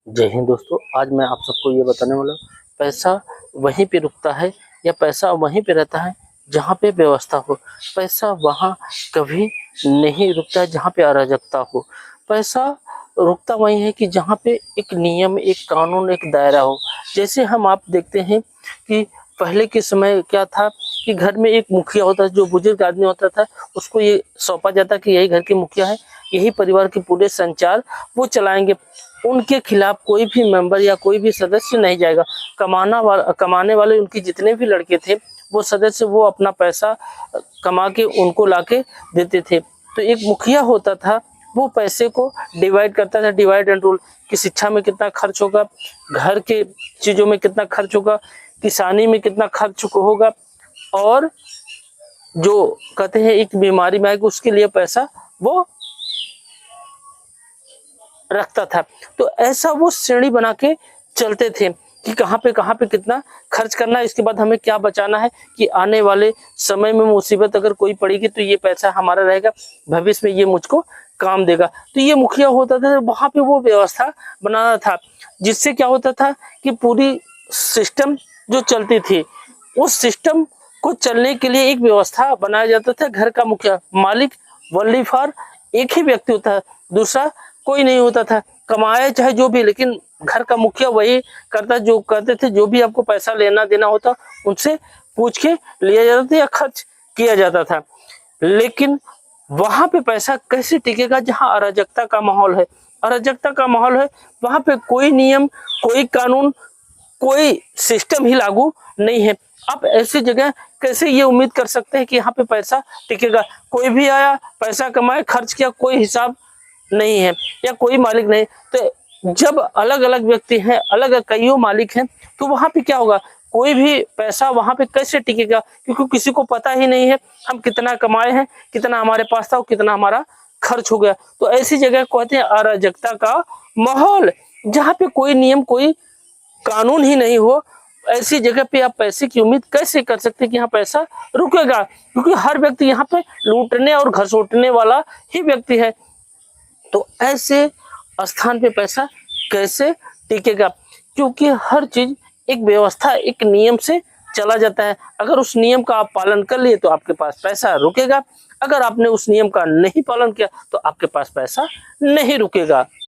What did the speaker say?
जय हिंद दोस्तों। आज मैं आप सबको ये बताने वाला हूँ, पैसा वहीं पे रुकता है या पैसा वहीं पे रहता है जहाँ पे व्यवस्था हो। पैसा वहाँ कभी नहीं रुकता है जहाँ पे अराजकता हो। पैसा रुकता वहीं है कि जहाँ पे एक नियम, एक कानून, एक दायरा हो। जैसे हम आप देखते हैं कि पहले के समय क्या था कि घर में एक मुखिया होता, जो बुजुर्ग आदमी होता था, उसको ये सौंपा जाता कि यही घर के मुखिया है, यही परिवार के पूरे संचार वो चलाएंगे। उनके खिलाफ कोई भी मेंबर या कोई भी सदस्य नहीं जाएगा। कमाने वाले उनके जितने भी लड़के थे, वो सदस्य वो अपना पैसा कमा के उनको लाके देते थे। तो एक मुखिया होता था, वो पैसे को डिवाइड करता था, डिवाइड एंड रूल, कि शिक्षा में कितना खर्च होगा, घर के चीजों में कितना खर्च होगा, किसानी में कितना खर्च होगा, और जो कहते हैं एक बीमारी में आएगी उसके लिए पैसा वो रखता था। तो ऐसा वो श्रेणी बना के चलते थे कि कहाँ पे कितना खर्च करना है, इसके बाद हमें क्या बचाना है कि आने वाले समय में मुसीबत अगर कोई पड़ेगी तो ये पैसा हमारा रहेगा, भविष्य में ये मुझको काम देगा। तो ये मुखिया होता था, वहां पे वो व्यवस्था बनाना था, जिससे क्या होता था कि पूरी सिस्टम जो चलती थी, उस सिस्टम को चलने के लिए एक व्यवस्था बनाया जाता था। घर का मुखिया, मालिक, वलीफार एक ही व्यक्ति होता है, दूसरा कोई नहीं होता था। कमाए चाहे जो भी, लेकिन घर का मुखिया वही करता जो कहते थे। जो भी आपको पैसा लेना देना होता उनसे पूछ के लिया जाता था या खर्च किया जाता था। लेकिन वहां पे पैसा कैसे टिकेगा जहां अराजकता का माहौल है। अराजकता का माहौल है, वहां पे कोई नियम, कोई कानून, कोई सिस्टम ही लागू नहीं है। आप ऐसी जगह कैसे ये उम्मीद कर सकते हैं कि यहाँ पे पैसा टिकेगा। कोई भी आया, पैसा कमाए, खर्च किया, कोई हिसाब नहीं है या कोई मालिक नहीं। तो जब अलग अलग व्यक्ति हैं, अलग कईयों मालिक हैं, तो वहां पे क्या होगा, कोई भी पैसा वहां पे कैसे टिकेगा, क्योंकि किसी को पता ही नहीं है हम कितना कमाए हैं, कितना हमारे पास था और कितना हमारा खर्च हो गया। तो ऐसी जगह कहते हैं अराजकता का माहौल, जहाँ पे कोई नियम, कोई कानून ही नहीं हो। ऐसी जगह पे आप पैसे की उम्मीद कैसे कर सकते हैं कि यहाँ पैसा रुकेगा, क्योंकि हर व्यक्ति यहाँ पे लूटने और घसोटने वाला ही व्यक्ति है। तो ऐसे स्थान पे पैसा कैसे टिकेगा, क्योंकि हर चीज एक व्यवस्था, एक नियम से चला जाता है। अगर उस नियम का आप पालन कर लिए तो आपके पास पैसा रुकेगा, अगर आपने उस नियम का नहीं पालन किया तो आपके पास पैसा नहीं रुकेगा।